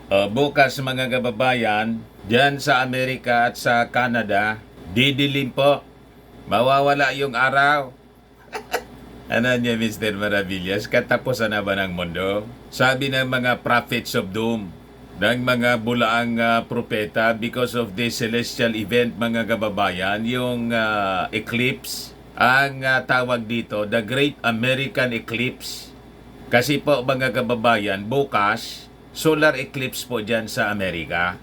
Bukas mga kababayan, dyan sa Amerika at sa Canada, didilim po. Mawawala yung araw. Ano niya, Mr. Maravillas? Katapusan na ba ng mundo? Sabi ng mga prophets of doom, ng mga bulaang propeta, because of this celestial event, mga kababayan, yung eclipse, ang tawag dito, the Great American Eclipse. Kasi po mga kababayan, bukas, solar eclipse po dyan sa Amerika,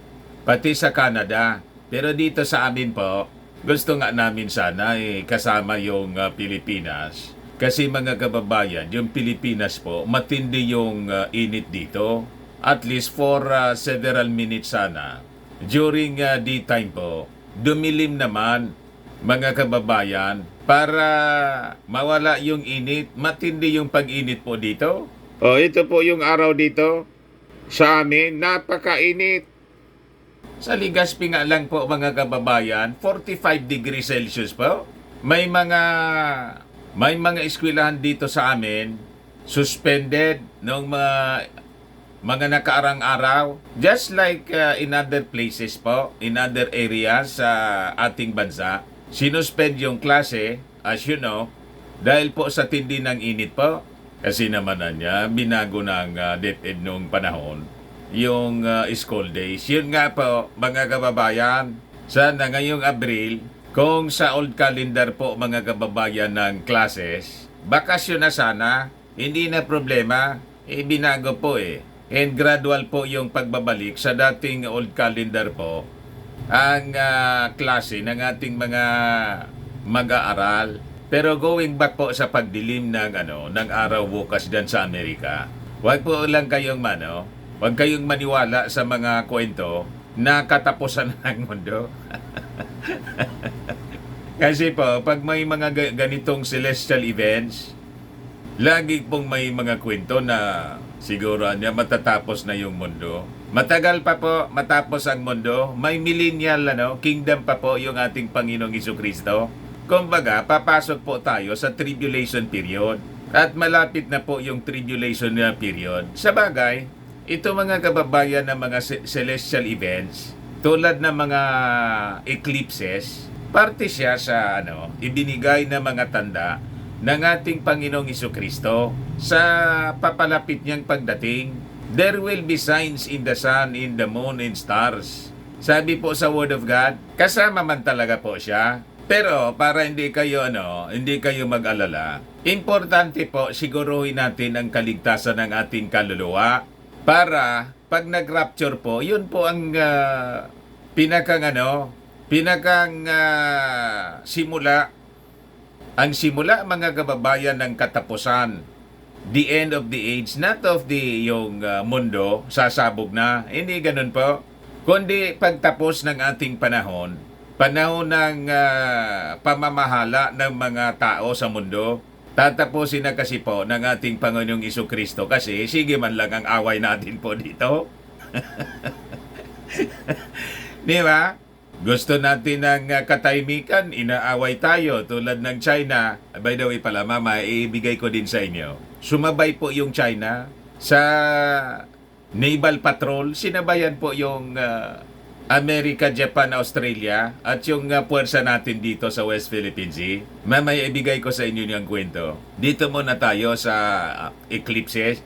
pati sa Canada. Pero dito sa amin po, gusto nga namin sana kasama yung Pilipinas. Kasi mga kababayan, yung Pilipinas po, matindi yung init dito. At least for several minutes sana. During daytime po, dumilim naman mga kababayan para mawala yung init. Matindi yung pag-init po dito. Ito po yung araw dito. Sa amin, napakainit. Sa Legazpi nga lang po mga kababayan, 45 degrees Celsius po. May mga eskwelahan dito sa amin suspended nung mga nakaarang araw. Just like in other places po, in other areas sa ating bansa, sinuspend yung klase, as you know, dahil po sa tindi ng init po. Kasi naman niya, binago ng DepEd noong panahon, yung school days. Yun nga po, mga kababayan, sana ngayong Abril, kung sa old calendar po, mga kababayan ng classes, bakasyon na sana, hindi na problema, binago po And gradual po yung pagbabalik sa dating old calendar po, ang klase ng ating mga mag-aaral. Pero going back po sa pagdilim ng araw bukas diyan sa Amerika, wag po lang kayong wag kayong maniwala sa mga kwento na katapusan ng mundo. Kasi po, pag may mga ganitong celestial events, lagi pong may mga kwento na siguro niya matatapos na yung mundo. Matagal pa po matapos ang mundo. May millennial kingdom pa po yung ating Panginoong Jesucristo. Kumbaga, papasok po tayo sa tribulation period. At malapit na po yung tribulation period. Sa bagay, ito mga kababayan ng mga celestial events, tulad ng mga eclipses, parte siya sa ibinigay na mga tanda ng ating Panginoong Jesucristo sa papalapit niyang pagdating. There will be signs in the sun, in the moon, and stars. Sabi po sa Word of God, kasama man talaga po siya. Pero para hindi kayo mag-alala, importante po siguruhin natin ang kaligtasan ng ating kaluluwa para pag nag-rapture po, yun po ang pinakang simula. Ang simula mga kababayan ng katapusan, the end of the age, not of the yung mundo, sasabog na. Hindi ganun po. Kundi pagtapos ng ating panahon ng pamamahala ng mga tao sa mundo, tatapusin na kasi po ng ating Panginoong Jesucristo kasi sige man lang ang away natin po dito. Di ba? Gusto natin ng katahimikan, inaaway tayo tulad ng China. By the way pala, mama, ibigay ko din sa inyo. Sumabay po yung China sa Naval Patrol. Sinabayan po yung Amerika, Japan, Australia at yung puwersa natin dito sa West Philippine Sea. Mamaya ibigay ko sa inyo yung kwento. Dito muna tayo sa eclipses.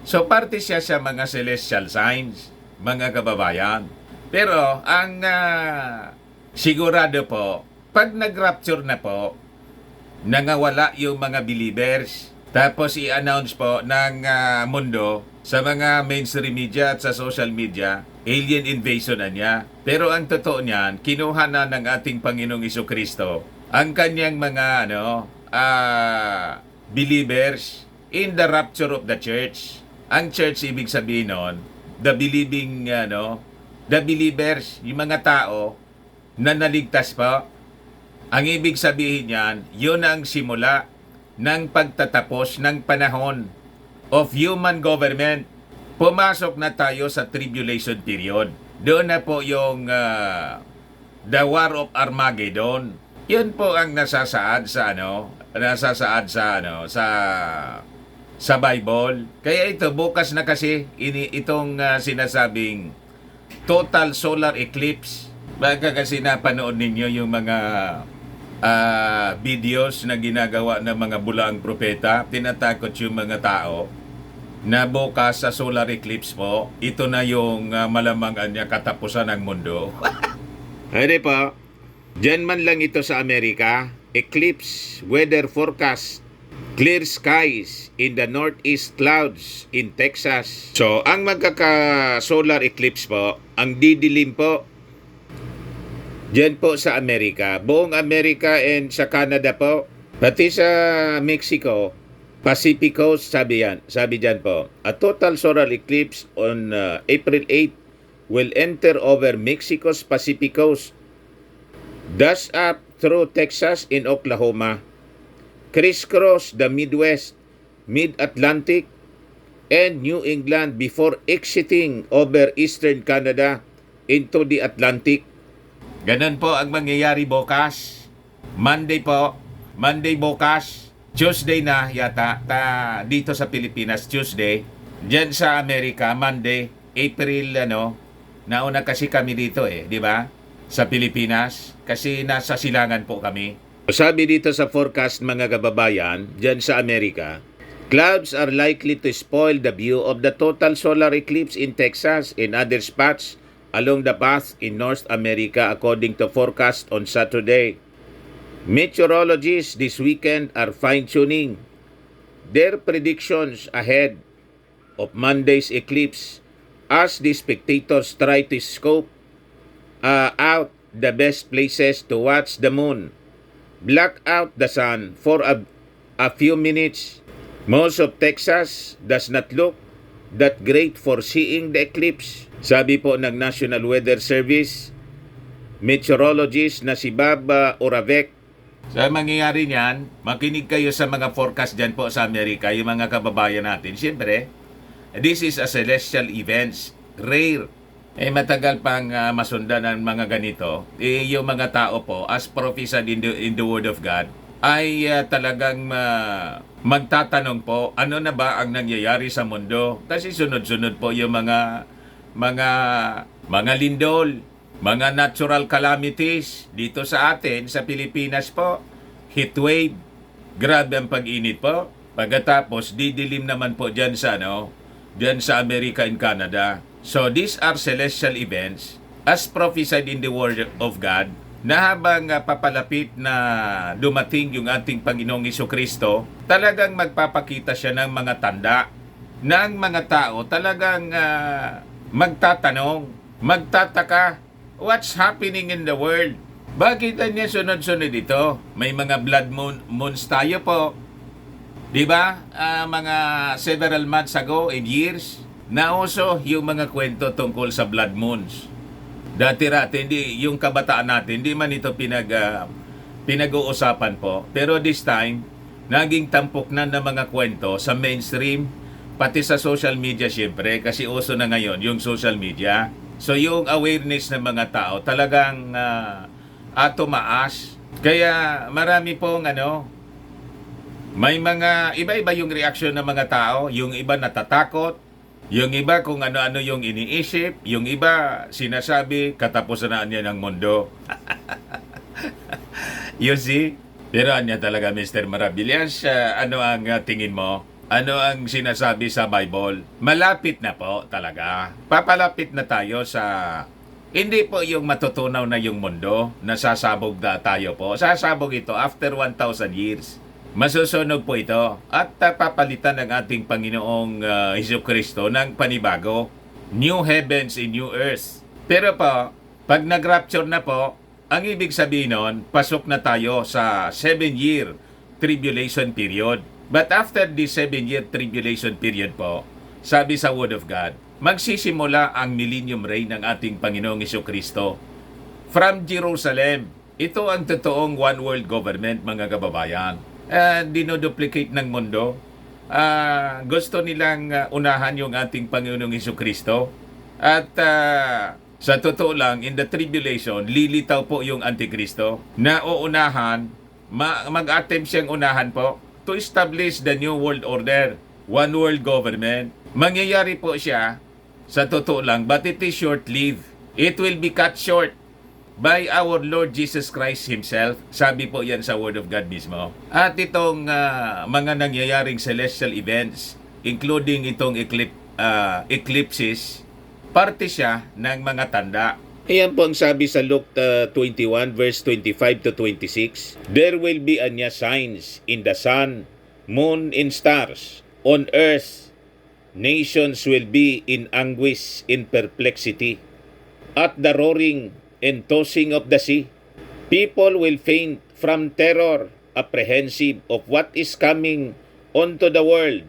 So parte siya sa mga celestial signs, mga kababayan. Pero ang sigurado po, pag nag-rapture na po, nangawala yung mga believers. Tapos i-announce po ng mundo sa mga mainstream media at sa social media, alien invasion na niya. Pero ang totoo niyan, kinuha na ng ating Panginoong Jesucristo ang kanyang mga believers in the rapture of the church. Ang church, ibig sabihin nun, the believers, yung mga tao na naligtas po. Ang ibig sabihin niyan, yun ang simula ng pagtatapos ng panahon of human government. Pumasok na tayo sa tribulation period. Doon na po yung the War of Armageddon. Yun po ang nasasaad sa sa Bible. Kaya ito, bukas na kasi itong sinasabing total solar eclipse. Baka kasi napanood ninyo yung mga videos na ginagawa ng mga bulaang propeta. Tinatakot yung mga tao na bukas sa solar eclipse po, ito na yung malamang katapusan ng mundo. Hindi po. Diyan man lang ito sa Amerika. Eclipse weather forecast. Clear skies in the northeast clouds in Texas. So, ang magkaka-solar eclipse po, ang didilim po, diyan po sa Amerika. Buong Amerika and sa Canada po. Pati sa Mexico, Pacific Coast, sabi dyan po. A total solar eclipse on April 8 will enter over Mexico's Pacific Coast, thus up through Texas and Oklahoma, crisscross the Midwest, Mid-Atlantic, and New England before exiting over eastern Canada into the Atlantic. Ganun po ang mangyayari bukas. Monday po. Monday bukas. Tuesday na yata. Dito sa Pilipinas, Tuesday. Diyan sa Amerika, Monday, April, nauna kasi kami dito di ba? Sa Pilipinas. Kasi nasa silangan po kami. Sabi dito sa forecast mga kababayan, dyan sa Amerika, clouds are likely to spoil the view of the total solar eclipse in Texas and other spots along the path in North America according to forecast on Saturday. Meteorologists this weekend are fine-tuning their predictions ahead of Monday's eclipse as the spectators try to scope out the best places to watch the moon black out the sun for a few minutes. Most of Texas does not look that great for seeing the eclipse. Sabi po ng National Weather Service, meteorologist na si Bob Oravec. Sa mangyayari niyan, makinig kayo sa mga forecast dyan po sa Amerika, yung mga kababayan natin. Siyempre, this is a celestial events, rare. Matagal pang masundan ng mga ganito. Yung mga tao po, as prophesied in the Word of God, ay talagang magtatanong po, ano na ba ang nangyayari sa mundo? Kasi sunod-sunod po yung mga lindol, mga natural calamities dito sa atin, sa Pilipinas po. Heatwave, grabe ang pag-init po. Pagkatapos, didilim naman po dyan sa America and Canada. So these are celestial events as prophesied in the Word of God na habang papalapit na dumating yung ating Panginoong Jesucristo, talagang magpapakita siya ng mga tanda na ang mga tao talagang magtatanong, magtataka, what's happening in the world? Bakit niya sunod-sunod ito? May mga blood moons tayo po. Di ba? Mga several months ago and years, nauso yung mga kwento tungkol sa blood moons. Dati-rati, yung kabataan natin, hindi man ito pinag-uusapan po. Pero this time, naging tampok na ng mga kwento sa mainstream, pati sa social media syempre, kasi uso na ngayon yung social media. So yung awareness ng mga tao talagang tumaas. Kaya marami pong may mga iba-iba yung reaksyon ng mga tao. Yung iba natatakot, yung iba kung ano-ano yung iniisip, yung iba sinasabi katapusan na niya ng mundo. You see? Pero anya talaga Mr. Maravillas, ano ang tingin mo? Ano ang sinasabi sa Bible? Malapit na po talaga. Papalapit na tayo sa hindi po yung matutunaw na yung mundo, nasasabog na tayo po. Sasabog ito after 1,000 years. Masusunog po ito at papalitan ng ating Panginoong Jesucristo ng panibago. New heavens and new earth. Pero po, pag nag-rapture na po, ang ibig sabihin nun, pasok na tayo sa 7-year tribulation period. But after the 7-year tribulation period po, sabi sa Word of God, magsisimula ang millennium reign ng ating Panginoong Jesucristo. From Jerusalem, ito ang totoong one world government mga kababayan. Dinoduplicate ng mundo. Gusto nilang unahan yung ating Panginoong Jesucristo. At sa totoo lang, in the tribulation, lilitaw po yung Antikristo na uunahan, mag-attempt siyang unahan po to establish the new world order. one world government. Mangyayari po siya sa totoo lang, but it is short-lived. It will be cut short by our Lord Jesus Christ Himself. Sabi po yan sa Word of God mismo. At itong mga nangyayaring celestial events, including itong eclipses, parte siya ng mga tanda. Ayan po ang sabi sa Luke 21 verse 25 to 26. There will be anya signs in the sun, moon, and stars. On earth, nations will be in anguish, in perplexity. At the roaring and tossing of the sea, people will faint from terror, apprehensive of what is coming onto the world,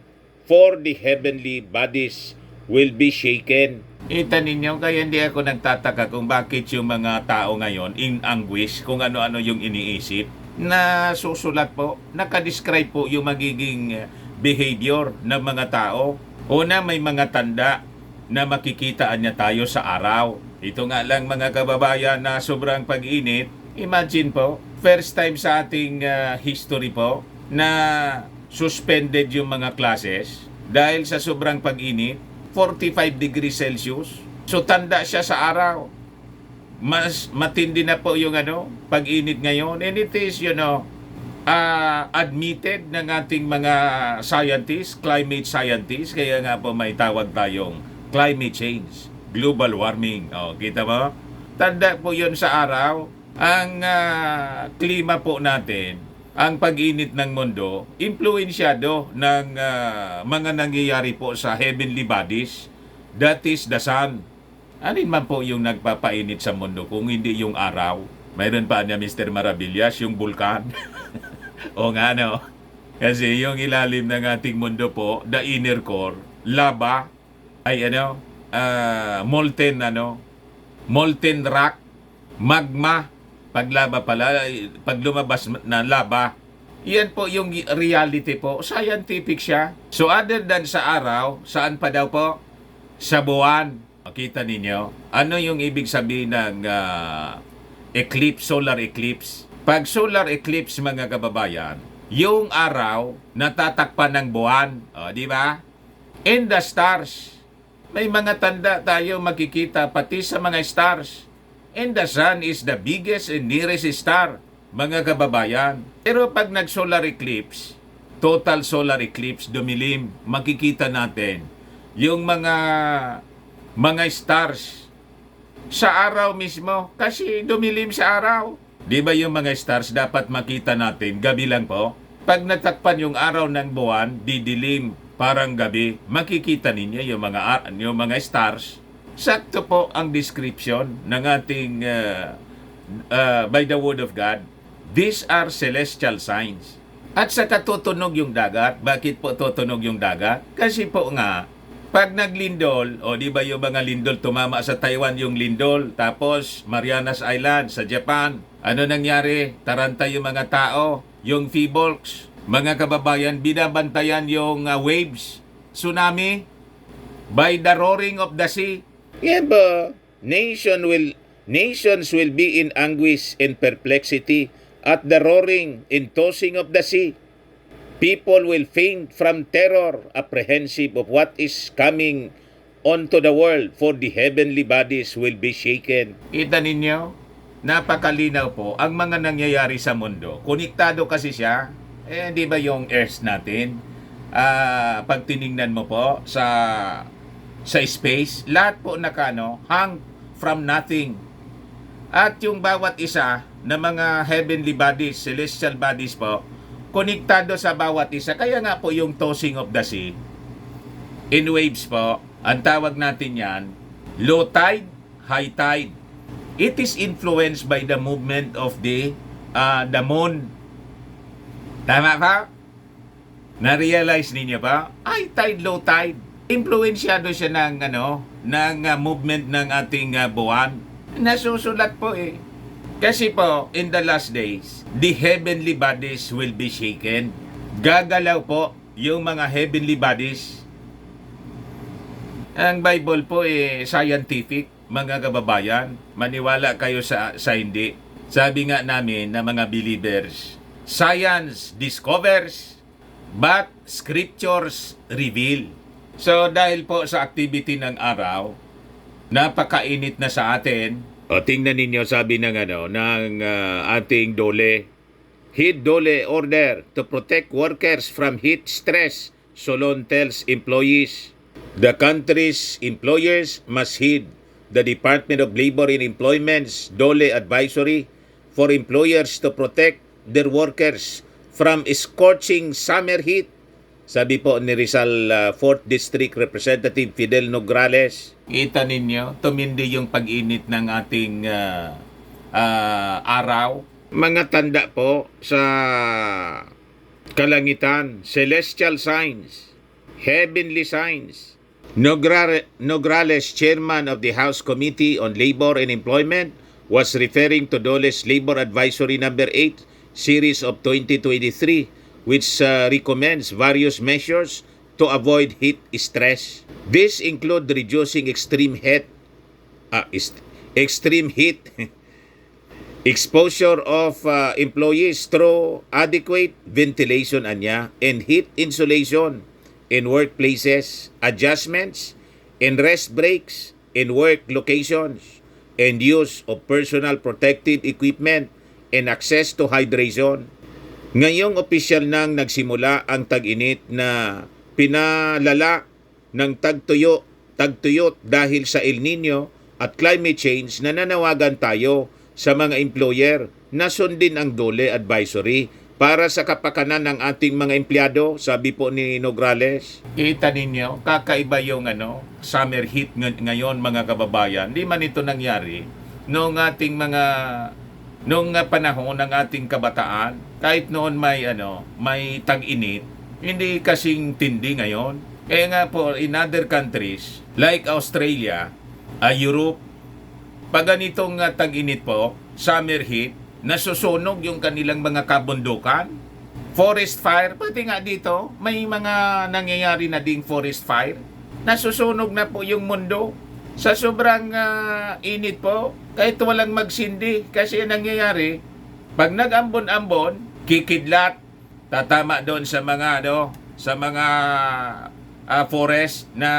for the heavenly bodies will be shaken. Kita ninyo, kaya hindi ako nagtataka kung bakit yung mga tao ngayon in anguish, kung ano-ano yung iniisip, na susulat po, nakadescribe po yung magiging behavior ng mga tao. Una, may mga tanda na makikitaan niya tayo sa araw. Ito nga lang mga kababayan na sobrang pag-init. Imagine po, first time sa ating history po na suspended yung mga classes dahil sa sobrang pag-init, 45 degrees Celsius. So tanda siya sa araw. Mas matindi na po yung pag-init ngayon. And it is, admitted ng ating mga scientists, climate scientists, kaya nga po may tawag tayong climate change, global warming. O, kita mo? Tanda po yun sa araw. Ang klima po natin, ang pag-init ng mundo, impluensyado ng mga nangyayari po sa heavenly bodies, that is the sun. Alin man po yung nagpapainit sa mundo kung hindi yung araw? Mayroon pa niya Mr. Maravillas, yung bulkan. O nga no? Kasi yung ilalim ng ating mundo po, the inner core, lava, ay molten rock, magma, pag lumabas na lava, yan po yung reality po. Scientific siya. So other than sa araw, saan pa daw po? Sa buwan. Makita ninyo, ano yung ibig sabihin ng eclipse, solar eclipse? Pag solar eclipse mga kababayan, yung araw natatakpan ng buwan. O, di ba? And the stars. May mga tanda tayo makikita pati sa mga stars. And the sun is the biggest and nearest star, mga kababayan. Pero pag nag-solar eclipse, total solar eclipse, dumilim, makikita natin yung mga stars sa araw mismo kasi dumilim sa araw. Di ba yung mga stars dapat makita natin gabi lang po? Pag natakpan yung araw ng buwan, didilim, parang gabi. Makikita ninyo yung mga stars. Sakto po ang description ng ating by the word of God. These are celestial signs. At saka tutunog yung dagat. Bakit po tutunog yung dagat? Kasi po nga, pag naglindol, o di ba yung mga lindol tumama sa Taiwan yung lindol, tapos Marianas Island sa Japan, ano nangyari? Taranta yung mga tao, yung Phobolx, mga kababayan, binabantayan yung waves, tsunami, by the roaring of the sea. Yeah ba? Nations will be in anguish and perplexity at the roaring and tossing of the sea. People will faint from terror, apprehensive of what is coming onto the world, for the heavenly bodies will be shaken. Kita ninyo? Napakalinaw po ang mga nangyayari sa mundo. Konektado kasi siya. Di ba yung Earth natin? Pag tiningnan mo po sa space, lahat po hang from nothing. At yung bawat isa na mga heavenly bodies, celestial bodies po, konektado sa bawat isa. Kaya nga po yung tossing of the sea, in waves po, ang tawag natin yan, low tide, high tide. It is influenced by the movement of the moon. Tama pa? Na-realize ninyo ba? High tide, low tide. Influensyado siya ng movement ng ating buwan. Nasusulat po eh. Kasi po, in the last days, the heavenly bodies will be shaken. Gagalaw po yung mga heavenly bodies. Ang Bible po scientific, mga kababayan. Maniwala kayo sa hindi. Sabi nga namin na mga believers, science discovers but scriptures reveal. So dahil po sa activity ng araw, napakainit na sa atin. O tingnan ninyo, sabi ng ating DOLE. Heat DOLE order to protect workers from heat stress, Solon tells employees. The country's employers must heed the Department of Labor and Employment's DOLE advisory for employers to protect their workers from scorching summer heat. Sabi po ni Rizal 4th District Representative Fidel Nograles. Kita ninyo, tumindi yung pag-init ng ating araw. Mga tanda po sa kalangitan, celestial signs, heavenly signs. Nograles, chairman of the House Committee on Labor and Employment, was referring to DOLE's Labor Advisory Number 8, Series of 2023, which recommends various measures to avoid heat stress. These include reducing extreme heat exposure of employees through adequate ventilation and heat insulation in workplaces, adjustments in rest breaks in work locations, and use of personal protective equipment and access to hydration. Ngayong opisyal nang nagsimula ang tag-init na pinalala ng tagtuyot dahil sa El Nino at climate change, na nanawagan tayo sa mga employer na sundin ang DOLE advisory para sa kapakanan ng ating mga empleyado, sabi po ni Nograles. Kita ninyo, kakaiba yung summer heat ngayon, mga kababayan. Di man ito nangyari noong panahon ng ating kabataan. Kahit noon may tag-init, hindi kasing tindi ngayon. Kaya nga po, in other countries like Australia, Europe, pag ganitong tag-init po, summer heat, nasusunog yung kanilang mga kabundukan. Forest fire, pati nga dito, may mga nangyayari na ding forest fire. Nasusunog na po yung mundo. Sa sobrang init po, kahit walang magsindi, kasi nangyayari, pag nag-ambon-ambon, kikidlat, tatama doon sa mga forest na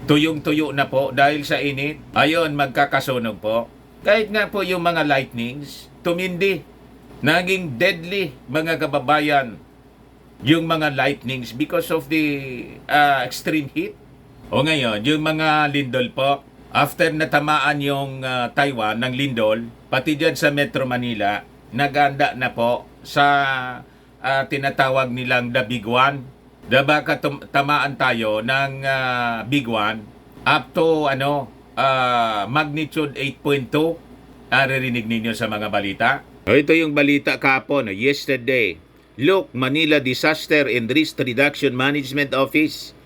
tuyong-tuyo na po dahil sa init. Ayun, magkakasunog po. Kahit nga po yung mga lightnings, tumindi. Naging deadly, mga kababayan, yung mga lightnings because of the extreme heat. O ngayon, yung mga lindol po, after natamaan yung Taiwan ng lindol, pati dyan sa Metro Manila, naganda na po sa tinatawag nilang the Big One. Baka tamaan tayo ng Big One up to magnitude 8.2. Naririnig ninyo sa mga balita. Ito yung balita kahapon, yesterday. Look, Manila Disaster and Risk Reduction Management Office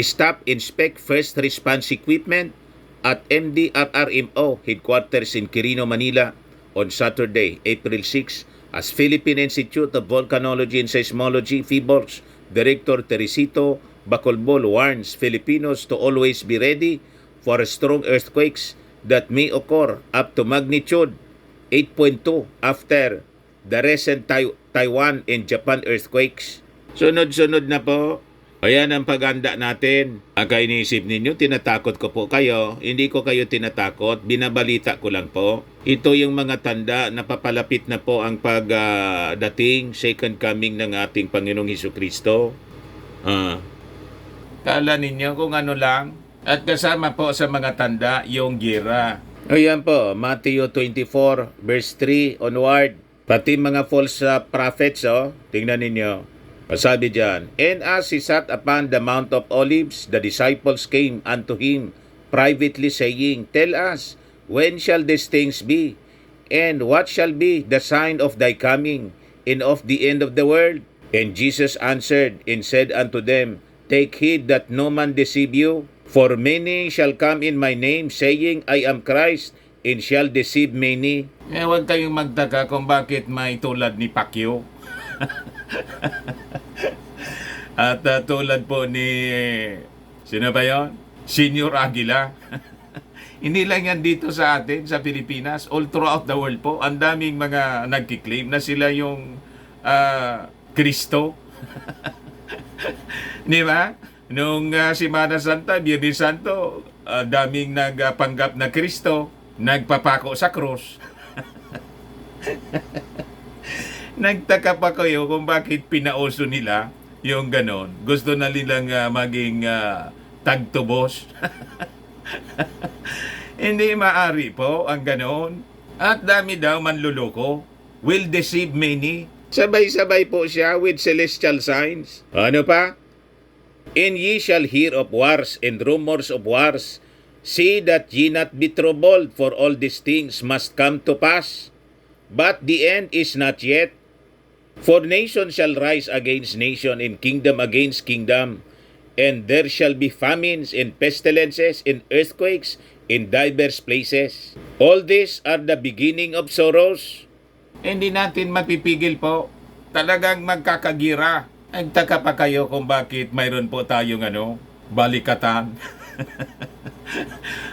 stop inspect first response equipment at MDRRMO headquarters in Quirino, Manila on Saturday, April 6, as Philippine Institute of Volcanology and Seismology, PHIVOLCS, Director Teresito Bacolbol warns Filipinos to always be ready for strong earthquakes that may occur up to magnitude 8.2 after the recent Taiwan and Japan earthquakes. Sunod-sunod na po. Ayan ang pag-anda natin. Aka iniisip ninyo, tinatakot ko po kayo. Hindi ko kayo tinatakot, binabalita ko lang po. Ito yung mga tanda na papalapit na po ang pagdating, second coming ng ating Panginoong Hesukristo. Kala ninyo kung ano lang. At kasama po sa mga tanda, yung gira. Ayan po, Matthew 24, verse 3 onward. Pati mga false prophets, tingnan ninyo. Sabi diyan, and as he sat upon the Mount of Olives, the disciples came unto him privately, saying, Tell us, when shall these things be? And what shall be the sign of thy coming, and of the end of the world? And Jesus answered and said unto them, Take heed that no man deceive you, for many shall come in my name, saying, I am Christ, and shall deceive many. Huwag kayong magtaka kung bakit may tulad ni Pacquiao. At tulad po ni sino ba yun? Senior Aguila. Hindi lang yan dito sa atin, sa Pilipinas, all throughout the world po. Ang daming mga nagkiklaim na sila yung Kristo. Di ba? Nung Semana Santa, Biyernes Santo, daming nagpanggap na Kristo, nagpapako sa krus. Nagtaka pa kayo kung bakit pinauso nila yung ganon. Gusto na nilang maging tagtubos. Hindi maari po ang ganon. At dami daw manluloko will deceive many. Sabay-sabay po siya with celestial signs. Ano pa? And ye shall hear of wars and rumors of wars. See that ye not be troubled, for all these things must come to pass. But the end is not yet. For nation shall rise against nation, and kingdom against kingdom. And there shall be famines and pestilences and earthquakes in diverse places. All these are the beginning of sorrows. Hindi natin mapipigil po. Talagang magkakagira. Nagtaka pa kayo kung bakit mayroon po tayong balikatan.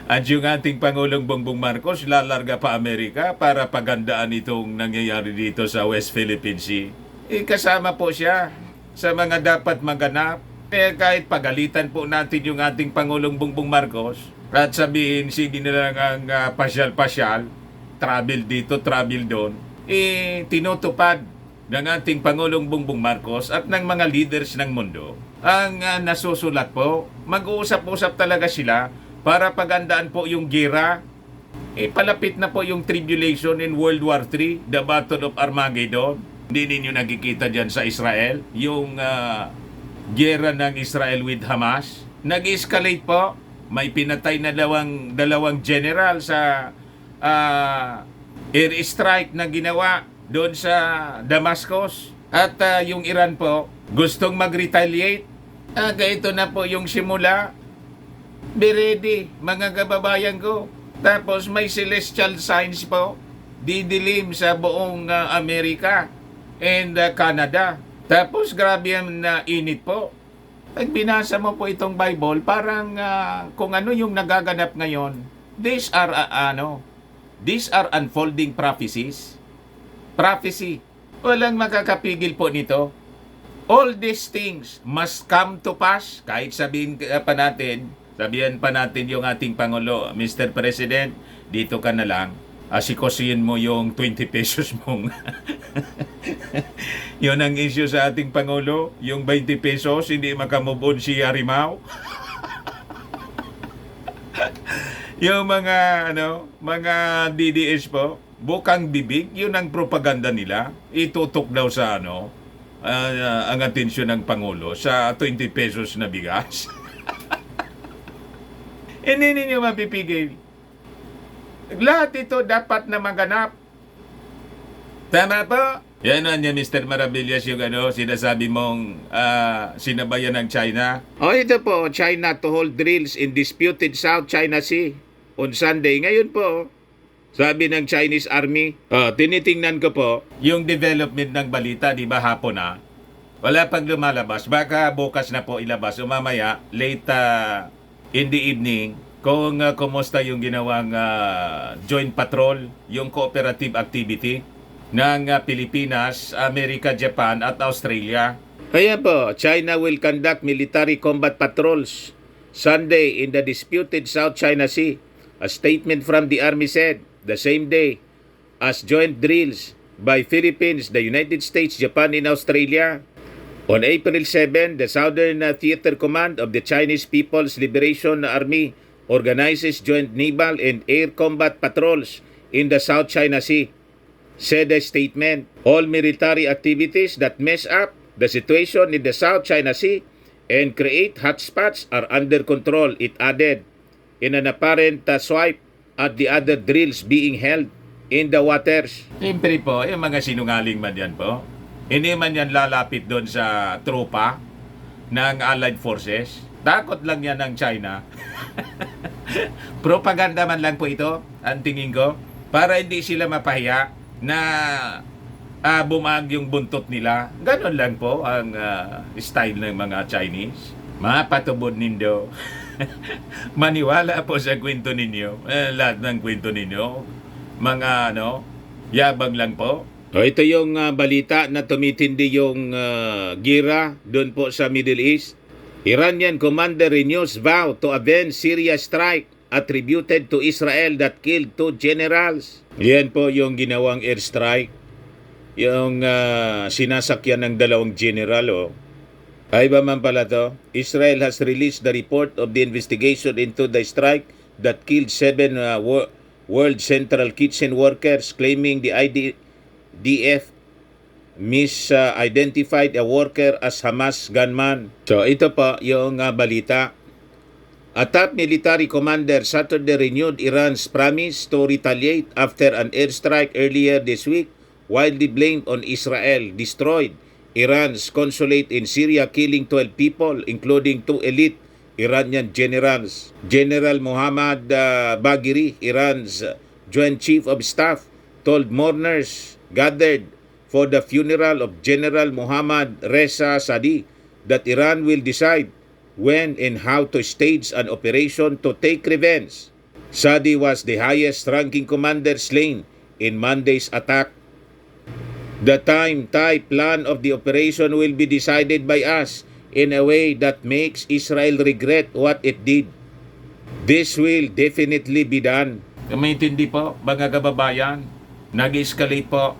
At yung ating Pangulong Bongbong Marcos lalarga pa Amerika para pagandaan itong nangyayari dito sa West Philippine Sea. Kasama po siya sa mga dapat maganap. Kaya kahit pagalitan po natin yung ating Pangulong Bongbong Marcos at sabihin sige na lang ang pasyal-pasyal, travel dito, travel doon, tinutupad ng ating Pangulong Bongbong Marcos at ng mga leaders ng mundo ang nasusulat po. Mag-uusap-usap talaga sila para pagandaan po yung gera. Palapit na po yung tribulation in World War III, the Battle of Armageddon. Hindi ninyo nakikita dyan sa Israel, yung gera ng Israel with Hamas. Nag-escalate po. May pinatay na dalawang general sa air strike na ginawa doon sa Damascus. At yung Iran po, gustong mag-retaliate. Ito na po yung simula. Be ready, mga kababayan ko. Tapos may celestial signs po, didilim sa buong Amerika and Canada. Tapos grabe ang init po. Pag binasa mo po itong Bible, parang kung ano yung nagaganap ngayon, these are unfolding prophecies. Prophecy. Walang makakapigil po nito. All these things must come to pass. Kahit sabihan pa natin yung ating Pangulo, Mr. President, dito ka na lang. Asikosihin mo yung 20 pesos mong. Yun ang issue sa ating Pangulo. Yung 20 pesos, hindi makamove on si Harimau. Yung mga DDS po, bukang bibig, yun ang propaganda nila. Itutok daw sa ang atensyon ng Pangulo sa 20 pesos na bigas. Hindi ninyo mapipigil. Lahat ito dapat na maganap. Tama po? Yan niya, Mr. Maravillas, yung sinasabi mong sinabayan ng China. Ito po, China to hold drills in disputed South China Sea on Sunday. Ngayon po, sabi ng Chinese Army, tinitingnan ko po yung development ng balita, di ba hapon na? Wala pang lumalabas. Baka bukas na po ilabas o mamaya, late in the evening, kung kumusta yung ginawang joint patrol, yung cooperative activity ng Pilipinas, Amerika, Japan at Australia. Kaya po, China will conduct military combat patrols Sunday in the disputed South China Sea. A statement from the Army said, the same day as joint drills by Philippines, the United States, Japan, and Australia. On April 7, the Southern Theater Command of the Chinese People's Liberation Army organizes joint naval and air combat patrols in the South China Sea. Said a statement, all military activities that mess up the situation in the South China Sea and create hotspots are under control, it added, in an apparent swipe at the other drills being held in the waters. Siyempre po, yung mga sinungaling man yan po, hindi man yan lalapit doon sa tropa ng Allied Forces. Takot lang yan ng China. Propaganda man lang po ito, ang tingin ko, para hindi sila mapahiya na bumag yung buntot nila. Ganon lang po ang style ng mga Chinese. Mapatubod nindo. Maniwala po sa kwento ninyo. Lahat ng kwento ninyo. Mga yabang lang po. Ito yung balita na tumitindi yung gira doon po sa Middle East. Iranian commander renews vow to avenge Syria strike attributed to Israel that killed 2 generals. Yan po yung ginawang airstrike. Yung sinasakyan ng 2 general. Ay ba man pala to? Israel has released the report of the investigation into the strike that killed 7 World Central Kitchen workers, claiming the IDF misidentified a worker as Hamas gunman. So ito po yung balita. A top military commander Saturday renewed Iran's promise to retaliate after an airstrike earlier this week, widely blamed on Israel, destroyed Iran's consulate in Syria, killing 12 people, including 2 elite Iranian generals. General Mohammad Bagheri, Iran's Joint Chief of Staff, told mourners gathered for the funeral of General Mohammad Reza Sadi that Iran will decide when and how to stage an operation to take revenge. Sadi was the highest-ranking commander slain in Monday's attack. The time, type, plan of the operation will be decided by us in a way that makes Israel regret what it did. This will definitely be done. Maintindihan po, mga kababayan, nag-escalate po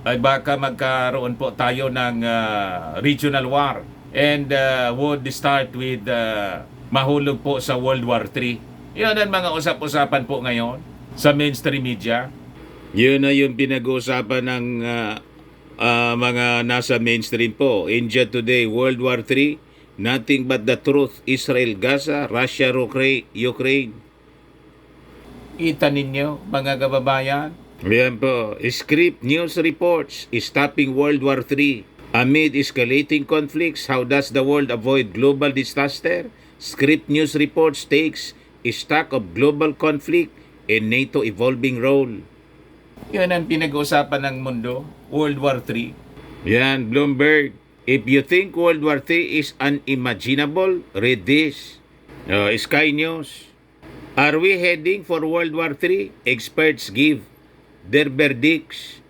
ay baka magkaroon po tayo ng regional war and would start with mahulog po sa World War III. Yan ang mga usap-usapan po ngayon sa mainstream media. Yun na yung pinag-uusapan ng mga nasa mainstream po. India Today, World War III, nothing but the truth, Israel, Gaza, Russia, Ukraine. Kita ninyo, mga kababayan? Yan po. Script News reports, stopping World War III. Amid escalating conflicts, how does the world avoid global disaster? Script News reports takes stock of global conflict and NATO evolving role. Yan ang pinag-uusapan ng mundo, World War III. Yan, Bloomberg. If you think World War III is unimaginable, read this. Sky News. Are we heading for World War III? Experts give their verdicts.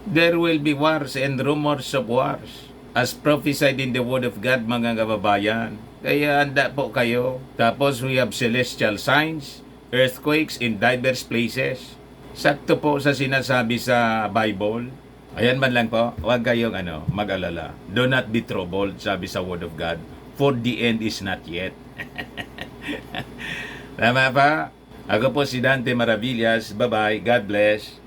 There will be wars and rumors of wars as prophesied in the Word of God, mga kababayan. Kaya handa po kayo. Tapos we have celestial signs, earthquakes in diverse places. Sakto po sa sinasabi sa Bible. Ayan man lang po, huwag kayong mag-alala. Do not be troubled, sabi sa Word of God, for the end is not yet. Tama pa? Ako po si Dante Maravillas. Bye-bye. God bless.